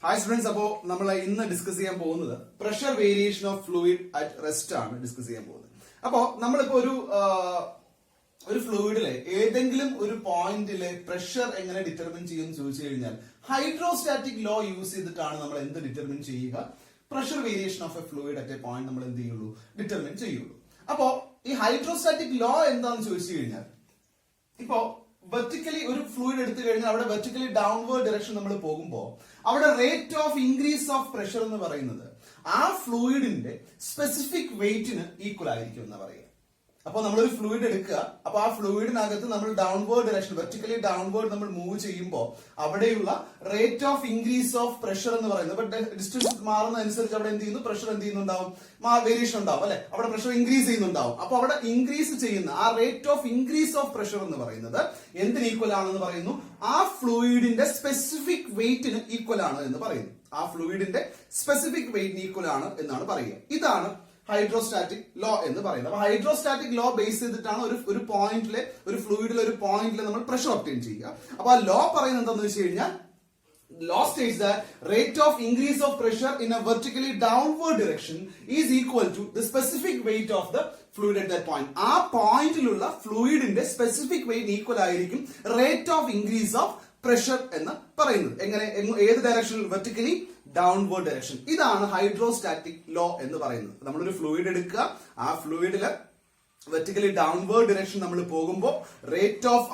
Hi students, അപ്പോ നമ്മൾ ഇന്ന് ഡിസ്കസ് ചെയ്യാൻ പോകുന്നത് pressure variation of fluid at rest ആണ് ഡിസ്കസ് ചെയ്യാൻ പോകുന്നത്. അപ്പോ നമ്മളിപ്പോ ഒരു ഫ്ലൂയിഡിലെ ഏതെങ്കിലും ഒരു പോയിന്റിലെ പ്രഷർ എങ്ങനെ ഡിറ്റർമിൻ ചെയ്യുമെന്ന് ചോദിച്ചു കഴിഞ്ഞാൽ ഹൈഡ്രോസ്റ്റാറ്റിക് ലോ യൂസ് ചെയ്തിട്ടാണ് നമ്മൾ എന്ത് ഡിറ്റർമിൻ ചെയ്യുക? Pressure variation of A fluid at A point നമ്മൾ എന്ത് ചെയ്യുള്ളൂ? ഡിറ്റർമിൻ ചെയ്യുള്ളൂ. അപ്പോ ഈ ഹൈഡ്രോസ്റ്റാറ്റിക് ലോ എന്താണെന്ന് ചോദിച്ചു കഴിഞ്ഞാൽ, ഇപ്പോ വെർട്ടിക്കലി ഒരു ഫ്ലൂയിഡ് എടുത്തു കഴിഞ്ഞാൽ അവിടെ വെർട്ടിക്കലി ഡൗൺവേർഡ് ഡയറക്ഷൻ നമ്മൾ പോകുമ്പോൾ അവിടെ rate of increase of pressure എന്ന് പറയുന്നത് ആ ഫ്ലൂയിഡിന്റെ സ്പെസിഫിക് വെയിറ്റിന് ഈക്വൽ ആയിരിക്കും എന്ന് പറയുക. അപ്പൊ നമ്മളൊരു ഫ്ലൂയിഡ് എടുക്കുക, അപ്പൊ ആ ഫ്ലൂയിഡിനകത്ത് നമ്മൾ ഡൗൺവേർഡ് ഡയറക്ഷൻ വെർട്ടിക്കലി ഡൗൺവേർഡ് നമ്മൾ മൂവ് ചെയ്യുമ്പോൾ അവിടെയുള്ള rate of increase of pressure എന്ന് പറയുന്നത് ഡിസ്റ്റൻസ് മാറുന്നതനുസരിച്ച് അവിടെ എന്ത് ചെയ്യുന്നു? പ്രഷർ എന്ത് ചെയ്യുന്നുണ്ടാവും? വേരിയേഷൻ ഉണ്ടാവും അല്ലെ? അവിടെ പ്രഷർ ഇൻക്രീസ് ചെയ്യുന്നുണ്ടാവും. അപ്പൊ അവിടെ ഇൻക്രീസ് ചെയ്യുന്ന ആ rate of increase of pressure എന്ന് പറയുന്നത് എന്തിന് ഈക്വൽ ആണെന്ന് പറയുന്നു? ആ ഫ്ലൂയിഡിന്റെ സ്പെസിഫിക് വെയിറ്റിന് ഈക്വൽ ആണ് എന്ന് പറയുന്നു. ആ ഫ്ലൂയിഡിന്റെ സ്പെസിഫിക് വെയിറ്റിന് ഈക്വൽ ആണ് എന്നാണ് പറയുക. ഇതാണ് ഹൈഡ്രോസ്റ്റാറ്റിക് ലോ എന്ന് പറയുന്നത്. അപ്പൊ ഹൈഡ്രോസ്റ്റാറ്റിക് ലോ ബേസ് ചെയ്തിട്ടാണ് ഒരു പോയിന്റിലെ ഒരു ഫ്ലൂയിഡിലെ ഒരു പോയിന്റിലെ നമ്മൾ പ്രഷർ ഒബ്റ്റെയിൻ ചെയ്യുക. അപ്പൊ ആ ലോ പറയുന്നത് എന്താണെന്ന് വെച്ച് കഴിഞ്ഞാൽ, law states that rate of increase of pressure in a vertically downward direction is equal to the specific weight of the fluid at that point. ആ പോയിന്റിലുള്ള ഫ്ലൂയിഡിന്റെ സ്പെസിഫിക് വെയിറ്റ് ഈക്വൽ ആയിരിക്കും rate of increase of pressure എന്ന് പറയുന്നത്. എങ്ങനെ? ഏത് ഡയറക്ഷനിൽ? Vertically downward direction. ഇതാണ് hydrostatic law എന്ന് പറയുന്നത്. നമ്മളൊരു ഫ്ലൂയിഡ് എടുക്കുക, ആ ഫ്ലൂയിഡില് വെർട്ടിക്കലി ഡൗൺവേർഡ് ഡയറക്ഷൻ നമ്മൾ പോകുമ്പോൾ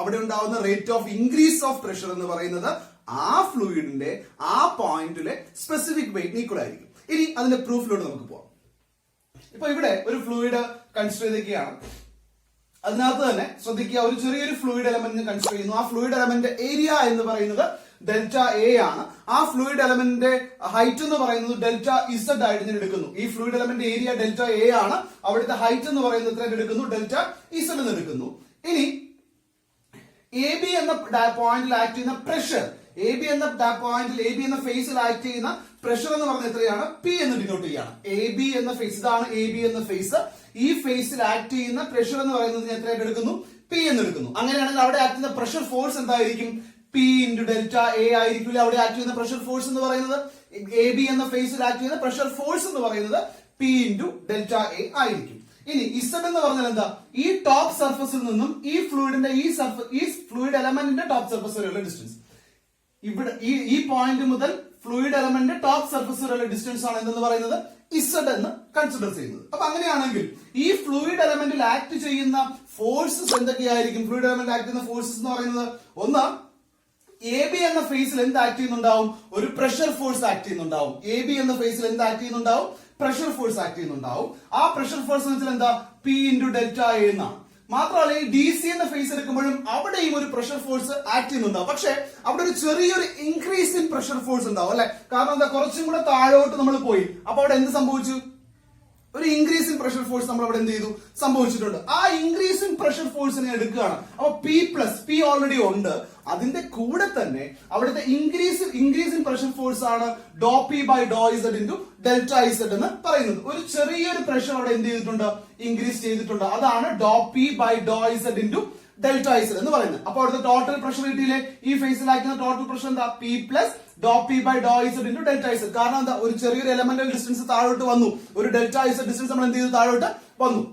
അവിടെ ഉണ്ടാവുന്ന rate of increase of pressure എന്ന് പറയുന്നത് ആ ഫ്ലൂയിഡിന്റെ ആ പോയിന്റിലെ സ്പെസിഫിക് വെയിറ്റ് ഈക്വൽ ആയിരിക്കും. ഇനി അതിന്റെ പ്രൂഫിലോട്ട് നമുക്ക് പോവാം. ഇപ്പൊ ഇവിടെ ഒരു ഫ്ലൂയിഡ് കൺസിഡർ ചെയ്തിരിക്കുകയാണ്. അതിനകത്ത് തന്നെ ശ്രദ്ധിക്കുക, ഒരു ചെറിയൊരു ഫ്ലൂയിഡ് എലമെന്റ് കൺസിഡർ ചെയ്യുന്നു. ആ ഫ്ലൂയിഡ് എലമെന്റ് ഏരിയ എന്ന് പറയുന്നത് ഡെൽറ്റ എ ആണ്. ആ ഫ്ലൂയിഡ് എലമെന്റിന്റെ ഹൈറ്റ് എന്ന് പറയുന്നത് ഡെൽറ്റ ഇസഡ് ആയിട്ട് ഞാൻ എടുക്കുന്നു. ഈ fluid element area delta A ആണ്. അവിടുത്തെ ഹൈറ്റ് എന്ന് പറയുന്നത് എത്രയായിട്ട് എടുക്കുന്നു? ഡെൽറ്റ ഇസഡ് എന്ന് എടുക്കുന്നു. ഇനി എ ബി എന്ന പോയിന്റിൽ ആക്ട് ചെയ്യുന്ന പ്രഷർ, എ ബി എന്ന ഫേസിൽ ആക്ട് ചെയ്യുന്ന പ്രഷർ എന്ന് പറഞ്ഞാൽ എത്രയാണ്? പി എന്ന് ഡിനോട്ട് ചെയ്യാണ്. എ ബി എന്ന ഫേസ്, ഇതാണ് എ ബി എന്ന ഫേസ്. ഈ ഫേസിൽ ആക്ട് ചെയ്യുന്ന പ്രഷർ എന്ന് പറയുന്നത് എത്രയായിട്ട് എടുക്കുന്നു? പി എന്ന് എടുക്കുന്നു. അങ്ങനെയാണെങ്കിൽ അവിടെ ആക്ട് ചെയ്യുന്ന പ്രഷർ ഫോഴ്സ് എന്തായിരിക്കും? പി ഇൻറ്റു ഡെൽറ്റ എ ആയിരിക്കില്ല അവിടെ ആക്ട് ചെയ്യുന്ന പ്രഷർ ഫോഴ്സ് എന്ന് പറയുന്നത്. എ ബി എന്ന ഫേസിൽ ആക്ട് ചെയ്യുന്ന പ്രഷർ ഫോഴ്സ് എന്ന് പറയുന്നത് പി ഇൻറ്റു ഡെൽറ്റ എ ആയിരിക്കും. ഇനി ഇസഡ് എന്ന് പറഞ്ഞാൽ എന്താ? ഈ ടോപ്പ് സർഫസിൽ നിന്നും ഈ ഫ്ലൂയിഡിന്റെ ഈ ഫ്ലൂയിഡ് എലമെന്റിന്റെ ടോപ്പ് സർഫസ് വരെയുള്ള ഡിസ്റ്റൻസ്. ഇവിടെ ഈ പോയിന്റ് മുതൽ ഫ്ലൂയിഡ് എലമെന്റിന്റെ ടോപ്പ് സർഫസ് വരെയുള്ള ഡിസ്റ്റൻസ് ആണ് എന്തെന്ന് പറയുന്നത്? ഇസഡ് എന്ന് കൺസിഡർ ചെയ്യുന്നത്. അപ്പൊ അങ്ങനെയാണെങ്കിൽ ഈ ഫ്ലൂയിഡ് എലമെന്റിൽ ആക്ട് ചെയ്യുന്ന ഫോഴ്സസ് എന്തൊക്കെയായിരിക്കും? ഫ്ലൂയിഡ് എലമെന്റ് ആക്ട് ചെയ്യുന്ന ഫോഴ്സസ് എന്ന് പറയുന്നത്, ഒന്ന്, എ ബി എന്ന ഫേസിൽ എന്ത് ആക്ട് ചെയ്യുന്നുണ്ടാവും? ഒരു പ്രഷർ ഫോഴ്സ് ആക്ട് ചെയ്യുന്നുണ്ടാവും. എ ബി എന്ന ഫേസിൽ എന്ത് ആക്ട് ചെയ്യുന്നുണ്ടാവും? പ്രഷർ ഫോഴ്സ് ആക്ട് ചെയ്യുന്നുണ്ടാവും. ആ പ്രഷർ ഫോഴ്സ് എന്ന് വെച്ചാൽ എന്താ? പി ഇൻറ്റു ഡെൽറ്റ എ എന്നാണ്. മാത്രമല്ല ഈ ഡി സി എന്ന ഫേസ് എടുക്കുമ്പോഴും അവിടെയും ഒരു പ്രഷർ ഫോഴ്സ് ആക്ട് ചെയ്യുന്നുണ്ടാവും. പക്ഷെ അവിടെ ഒരു ചെറിയൊരു ഇൻക്രീസ് ഇൻ പ്രഷർ ഫോഴ്സ് ഉണ്ടാവും അല്ലെ? കാരണം എന്താ? കുറച്ചും കൂടെ താഴോട്ട് നമ്മൾ പോയി. അപ്പൊ അവിടെ എന്ത് സംഭവിച്ചു? ഒരു ഇൻക്രീസ് ഇൻ പ്രഷർ ഫോഴ്സ് നമ്മൾ അവിടെ എന്ത് ചെയ്തു? സംഭവിച്ചിട്ടുണ്ട്. ആ ഇൻക്രീസ് ഇൻ പ്രഷർ ഫോഴ്സിനെ എടുക്കുകയാണ്. അപ്പൊ പി ഓൾറെഡി ഉണ്ട്. അതിന്റെ കൂടെ തന്നെ അവിടുത്തെ ഇൻക്രീസ് ഇൻ പ്രഷർ ഫോഴ്സ് ആണ് dou P by Dr Z into delta Z എന്ന് പറയുന്നത്. ഒരു ചെറിയൊരു പ്രഷർ അവിടെ എന്ത് ചെയ്തിട്ടുണ്ട്? ഇൻക്രീസ് ചെയ്തിട്ടുണ്ട്. അതാണ് dou P by Dr Z into delta Z എന്ന് പറയുന്നത്. അപ്പൊ അവിടുത്തെ ടോട്ടൽ പ്രഷർ കിട്ടിയില്ലേ? ഈ ഫേസിലാക്കുന്ന ടോട്ടൽ പ്രഷർ എന്താ? P plus Dr P by Dr Z into delta z. കാരണം എന്താ? ഒരു ചെറിയൊരു എലമെന്റൽ ഡിസ്റ്റൻസ് താഴോട്ട് വന്നു. ഒരു ഡെൽറ്റ ഇസഡ് ഡിസ്റ്റൻസ് നമ്മൾ എന്ത് ചെയ്തു? താഴോട്ട് വന്നു.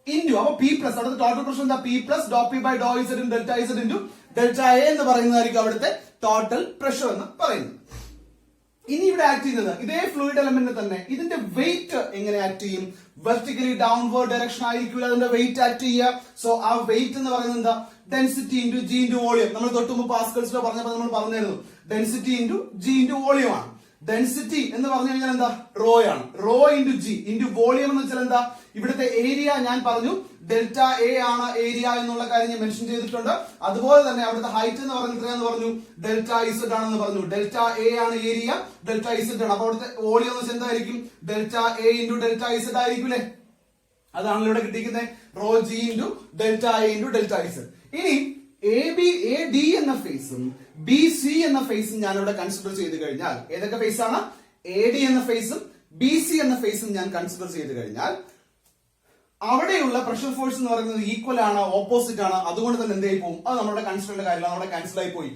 ഇൻറ്റു അപ്പൊ പി പ്ലസ് അവിടുത്തെ ടോട്ടൽ പ്രഷർ എന്താ? P plus Dr P by Dr Z into delta Z into delta A എന്ന് പറയുന്നതായിരിക്കും അവിടുത്തെ ടോട്ടൽ പ്രഷർ എന്ന് പറയുന്നത്. ഇനി ഇവിടെ ആക്ട് ചെയ്യുന്നത് ഇതേ ഫ്ലൂയിഡ് എലമെന്റ് തന്നെ. ഇതിന്റെ വെയിറ്റ് എങ്ങനെ ആക്ട് ചെയ്യും? വെർട്ടിക്കലി ഡൗൺവേർഡ് ഡയറക്ഷൻ ആയിരിക്കും അതിന്റെ വെയിറ്റ് ആക്ട് ചെയ്യുക. സോ ആ വെയിറ്റ് എന്ന് പറയുന്നത് എന്താ? Density into G into volume. നമ്മൾ തൊട്ട് മുമ്പ് പാസ്കൽസിലോ പറഞ്ഞപ്പോൾ നമ്മൾ പറഞ്ഞിരുന്നു density into G into volume ആണ്. ഡെൻസിറ്റി എന്ന് പറഞ്ഞു കഴിഞ്ഞാൽ എന്താ? റോ ആണ്. Raw into G into volume എന്ന് വെച്ചാൽ എന്താ? ഇവിടുത്തെ ഏരിയ ഞാൻ പറഞ്ഞു ഡെൽറ്റ എ ആണ് ഏരിയ എന്നുള്ള കാര്യം ഞാൻ മെൻഷൻ ചെയ്തിട്ടുണ്ട്. അതുപോലെ തന്നെ അവിടുത്തെ ഹൈറ്റ് എന്ന് പറയുന്നത് എത്രയാന്ന് പറഞ്ഞു? ഡെൽറ്റ ഇസഡ് ആണെന്ന് പറഞ്ഞു. ഡെൽറ്റ എ ആണ് ഏരിയ, ഡെൽറ്റ ഇസഡ് ആണ്. അപ്പൊ അവിടുത്തെ വോളിയം എന്ന് വെച്ചാൽ എന്തായിരിക്കും? Delta A into delta Z ആയിരിക്കും അല്ലെ? അതാണല്ലോ ഇവിടെ കിട്ടിയിരിക്കുന്നത്. Raw G into delta A into delta Z. ഇനി എ ഡി എന്ന ഫേസും ബി സി എന്ന ഫേസും ഞാൻ ഇവിടെ കൺസിഡർ ചെയ്ത് കഴിഞ്ഞാൽ, ഏതൊക്കെ ഫേസ് ആണ്? എ ഡി എന്ന ഫേസും ബി സി എന്ന ഫേസും ഞാൻ കൺസിഡർ ചെയ്ത് കഴിഞ്ഞാൽ അവിടെയുള്ള പ്രഷർ ഫോഴ്സ് എന്ന് പറയുന്നത് ഈക്വൽ ആണ്, ഓപ്പോസിറ്റ് ആണ്. അതുകൊണ്ട് തന്നെ എന്ത് ആയി പോകും? അത് നമ്മുടെ കൺസിഡറിന്റെ കാര്യമാണ്, നമ്മുടെ ക്യാൻസൽ ആയി പോയി.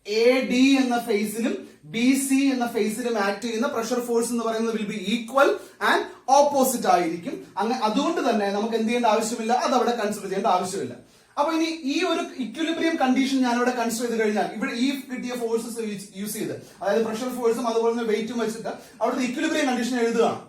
എ ഡി എന്ന ഫേസിലും ബി സി എന്ന ഫേസിലും ആക്ട് ചെയ്യുന്ന പ്രഷർ ഫോഴ്സ് എന്ന് പറയുന്നത് will be equal and opposite ആയിരിക്കും. അങ്ങനെ അതുകൊണ്ട് തന്നെ നമുക്ക് എന്ത് ചെയ്യേണ്ട ആവശ്യമില്ല, അത് അവിടെ കൺസിഡർ ചെയ്യേണ്ട ആവശ്യമില്ല. അപ്പൊ ഇനി ഈ ഒരു ഇക്വിലിബ്രിയം കണ്ടീഷൻ ഞാൻ ഇവിടെ കൺസിഡർ ചെയ്ത് കഴിഞ്ഞാൽ ഇവിടെ ഈ കിട്ടിയ ഫോഴ്സസ് യൂസ് ചെയ്ത്, അതായത് പ്രഷർ ഫോഴ്സും അതുപോലെ തന്നെ വെയിറ്റും വെച്ചിട്ട് അവിടുത്തെ ഇക്വിലിബ്രിയം കണ്ടീഷൻ എഴുതുകയാണ്.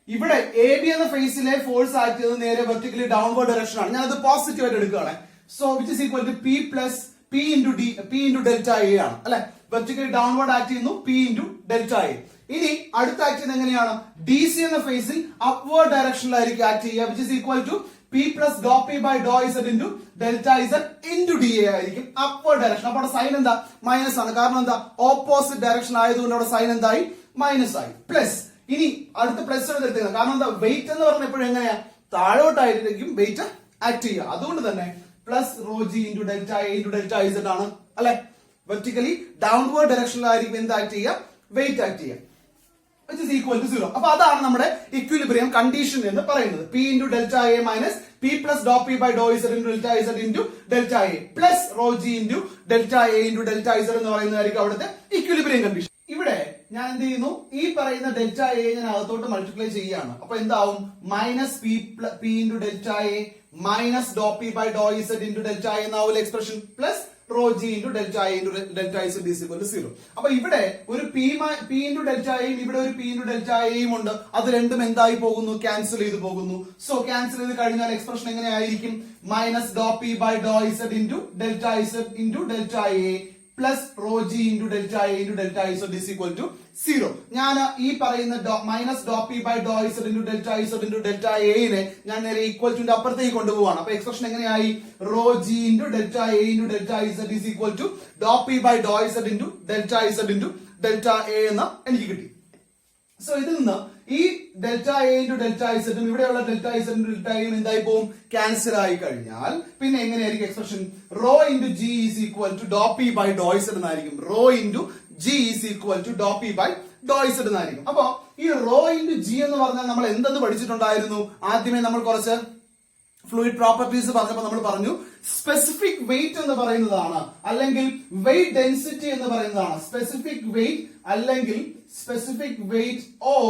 ഇവിടെ എ ബി എന്ന ഫേസിലെ ഫോഴ്സ് ആക്ട് ചെയ്തത് നേരെ വെർട്ടിക്കലി ഡൗൺവേർഡ് ഡയറക്ഷൻ ആണ്. ഞാനത് പോസിറ്റീവ് ആയിട്ട് എടുക്കുകയാണ്. So which is equal to P plus P into delta A ആണ് അല്ലെ. വെർട്ടിക്കലി ഡൗൺവേർഡ് ആക്ട് ചെയ്യുന്നു പി ഇൻറ്റു ഡെൽറ്റ എ. ഇനി അടുത്ത ആക്ട് ചെയ്യുന്നത് എങ്ങനെയാണ്? ഡി സി എന്ന ഫേസിൽ അപ്വേർഡ് ഡയറക്ഷനിലായിരിക്കും ആക്ട് ചെയ്യുക. Which is equal to P plus Dr P by Dr Z into delta Z into D A ആയിരിക്കും അപ്വേർഡ് ഡയറക്ഷൻ. അപ്പൊ അവിടെ സൈൻ എന്താ? മൈനസ് ആണ്. കാരണം എന്താ? ഓപ്പോസിറ്റ് ഡയറക്ഷൻ ആയതുകൊണ്ട് അവിടെ സൈൻ എന്തായി? മൈനസ് ആയി. പ്ലസ് ഇനി അടുത്ത പ്ലസ് എടുത്തേക്കുന്നത്. കാരണം എന്താ? വെയിറ്റ് എന്ന് പറഞ്ഞ എപ്പോഴും എങ്ങനെയാ? താഴോട്ടായിരിക്കും വെയിറ്റ് ആക്ട് ചെയ്യുക. അതുകൊണ്ട് തന്നെ plus rho G into delta A into delta Z ആണ് അല്ലെ. വെർട്ടിക്കലി ഡൗൺവേർഡ് ഡയറക്ഷനിലായിരിക്കും എന്ത് ആക്ട് ചെയ്യുക? വെയിറ്റ് ആക്ട് ചെയ്യുക. which is equal to 0. അപ്പൊ അതാണ് നമ്മുടെ ഇക്വിലിബ്രിയം കണ്ടീഷൻ എന്ന് പറയുന്നത്. P into delta A minus P plus Dr P by Dr Z into delta Z into delta A plus rho G into delta A into delta Z എന്ന് പറയുന്നതായിരിക്കും അവിടുത്തെ equilibrium condition. ഇവിടെ ഞാൻ എന്ത് ചെയ്യുന്നു? ഈ പറയുന്ന ഡെൽറ്റ എ ഞാൻ അകത്തോട്ട് മൾട്ടിപ്ലൈ ചെയ്യുകയാണ്. അപ്പൊ എന്താവും? Minus p into delta A minus dou P by Dr Z into delta a എന്നാവില്ല expression plus rho G into delta A into delta z is equal to 0. അപ്പൊ ഇവിടെ ഒരു പി ഇൻറ്റു ഡെൽറ്റ എയും ഇവിടെ ഒരു പി ഇൻറ്റു ഡെൽറ്റ എയും ഉണ്ട്. അത് രണ്ടും എന്തായി പോകുന്നു? ക്യാൻസൽ ചെയ്ത് പോകുന്നു. സോ ക്യാൻസൽ ചെയ്ത് കഴിഞ്ഞാൽ എക്സ്പ്രഷൻ എങ്ങനെയായിരിക്കും? Minus dou P by Dr Z into delta Z into delta A plus rho G into delta A into delta z is equal to 0. ഞാൻ ഈ പറയുന്ന minus dou P by Dr Z into delta Z into delta എനെ ഞാൻ നേരെ equal to അപ്പുറത്തേക്ക് കൊണ്ടുപോവാണ്. അപ്പൊ expression എങ്ങനെയായി? Rho G into delta A into delta z is equal to dou P by Dr Z into delta Z into delta A എന്ന് എനിക്ക് കിട്ടി. സോ ഇതിൽ നിന്ന് ഈ ഡെൽറ്റ എ ഇൻറ്റു ഡെൽറ്റ ഇസഡും ഇവിടെയുള്ള ഡെൽറ്റ ഇസഡും ഡെൽറ്റ എയും എന്തായി പോകും? ക്യാൻസൽ ആയി കഴിഞ്ഞാൽ പിന്നെ എങ്ങനെയായിരിക്കും expression? Rho into g is equal to dou P by Dr z എന്നായിരിക്കും. Rho into g is equal to dou P by Dr z എന്നായിരിക്കും. അപ്പൊ ഈ റോ ഇൻറ്റു ജി എന്ന് പറഞ്ഞാൽ നമ്മൾ എന്തെന്ന് പഠിച്ചിട്ടുണ്ടായിരുന്നു? ആദ്യമേ നമ്മൾ കുറച്ച് ഫ്ലൂയിഡ് പ്രോപ്പർട്ടീസ് പറഞ്ഞപ്പോൾ നമ്മൾ പറഞ്ഞു സ്പെസിഫിക് വെയിറ്റ് എന്ന് പറയുന്നതാണ്, അല്ലെങ്കിൽ വെയിറ്റ് ഡെൻസിറ്റി എന്ന് പറയുന്നതാണ്. സ്പെസിഫിക് വെയിറ്റ് അല്ലെങ്കിൽ specific weight or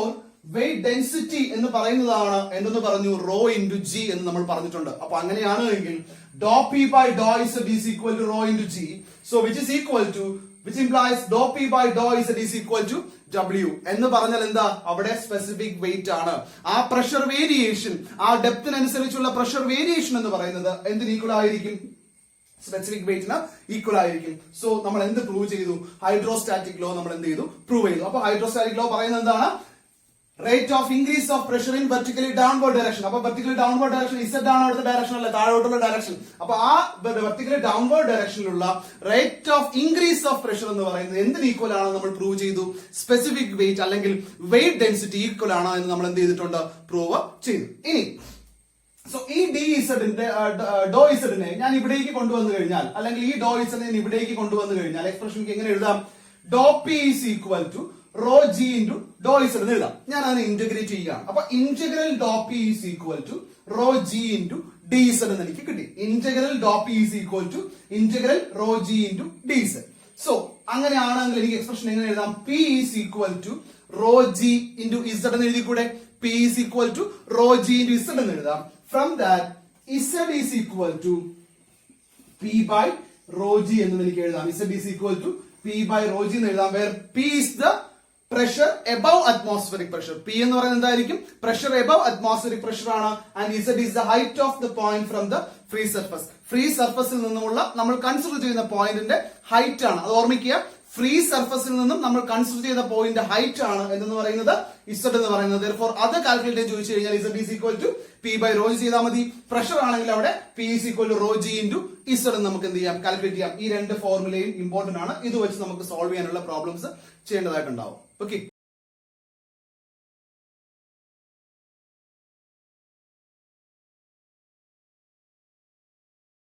wait density എന്ന് പറയുന്നതാണ് എന്തെന്ന് പറഞ്ഞു? റോ ഇൻറ്റു ജി എന്ന് നമ്മൾ പറഞ്ഞിട്ടുണ്ട്. അപ്പൊ അങ്ങനെയാണ് എങ്കിൽ dou P by Dr z is equal to rho into g. So which is equal to which implies dou p by dou z is equal to W എന്ന് പറഞ്ഞാൽ എന്താ? അവിടെ സ്പെസിഫിക് വെയിറ്റ് ആണ്. ആ പ്രഷർ വേരിയേഷൻ, ആ ഡെപ്തിനനുസരിച്ചുള്ള pressure variation എന്ന് പറയുന്നത് എന്തിന് ഈക്വൽ ആയിരിക്കും? സ്പെസിഫിക് വെയിറ്റിന് ഈക്വൽ ആയിരിക്കും. സോ നമ്മൾ എന്ത് പ്രൂവ് ചെയ്തു? ഹൈഡ്രോസ്റ്റാറ്റിക് ലോ നമ്മൾ എന്ത് ചെയ്തു? പ്രൂവ് ചെയ്തു. അപ്പൊ ഹൈഡ്രോസ്റ്റാറ്റിക് ലോ പറയുന്നത് എന്താണ്? Rate of increase of pressure in vertically downward direction. അപ്പൊ വെർട്ടിക്കലി ഡൗൺവേർഡ് ഡയറക്ഷൻ ഇസഡ് ആണ് അവിടുത്തെ ഡയറക്ഷൻ അല്ലേ, താഴോട്ടുള്ള ഡയറക്ഷൻ. അപ്പൊ ആ വെർട്ടിക്കലി ഡൗൺവേർഡ് ഡയറക്ഷനിലുള്ള rate of increase of pressure എന്ന് പറയുന്നത് എന്തിന് ഈക്വൽ ആണ് നമ്മൾ പ്രൂവ് ചെയ്തു? സ്പെസിഫിക് വെയിറ്റ് അല്ലെങ്കിൽ വെയിറ്റ് ഡെൻസിറ്റി ഈക്വൽ ആണ് എന്ന് നമ്മൾ എന്ത് ചെയ്തിട്ടുണ്ട്? പ്രൂവ് ചെയ്തു. ഇനി സോ ഈ ഡി ഇസഡിന്റെ ഡോ ഇസഡിനെ ഞാൻ ഇവിടേക്ക് കൊണ്ടുവന്നു കഴിഞ്ഞാൽ, അല്ലെങ്കിൽ ഈ ഡോ ഇസഡിനെ ഇവിടേക്ക് കൊണ്ടുവന്നു കഴിഞ്ഞാൽ എക്സ്പ്രഷൻ എങ്ങനെ എഴുതാം? Dou p is equal to rho G into dou z എന്ന് എഴുതാം. ഞാൻ അതിനെ ഇന്റഗ്രേറ്റ് ചെയ്യുകയാണ്. അപ്പൊ integral dou p is equal to rho G into d z എന്ന് എനിക്ക് കിട്ടി. Integral dou p is equal to integral rho G into d z. So അങ്ങനെയാണെങ്കിൽ എനിക്ക് എക്സ്പ്രഷൻ എങ്ങനെ എഴുതാം? P is equal to rho G into z എന്ന് എഴുതിക്കൂടെ? P is equal to rho G into z എന്ന് എഴുതാം. From that Z is equal to P by rho G എന്ന് എനിക്ക് എഴുതാം. Z is equal to P by rho G എന്ന് എഴുതാം. Where P is the pressure above atmospheric pressure. P എന്ന് പറയുന്നത് എന്തായിരിക്കും? പ്രഷർ എബവ് അറ്റ്മോസ്ഫിയറിക് പ്രഷർ ആണ്. And Z is the height of the point from the free surface. Free സർഫസിൽ നിന്നുമുള്ള നമ്മൾ consider ചെയ്യുന്ന പോയിന്റിന്റെ ഹൈറ്റ് ആണ്. അത് ഓർമ്മിക്കുക. ഫ്രീ സർഫസിൽ നിന്നും നമ്മൾ കൺസിഡർ ചെയ്ത പോയിന്റ് ഹൈറ്റ് ആണ് എന്ന് പറയുന്നത് ഇസഡ് എന്ന് പറയുന്നത്. Therefore അത് കാൽക്കുലേറ്റ് ചോദിച്ചു കഴിഞ്ഞാൽ Z is equal to P by rho G ചെയ്താൽ മതി. പ്രഷർ ആണെങ്കിൽ അവിടെ P is equal to rho G into Z നമുക്ക് എന്ത് ചെയ്യാം? കാൽക്കുലേറ്റ് ചെയ്യാം. ഈ രണ്ട് ഫോർമുലയും ഇമ്പോർട്ടന്റ് ആണ്. ഇത് വെച്ച് നമുക്ക് സോൾവ് ചെയ്യാനുള്ള പ്രോബ്ലംസ് ചെയ്യേണ്ടതായിട്ടുണ്ടാവും. ഓക്കെ.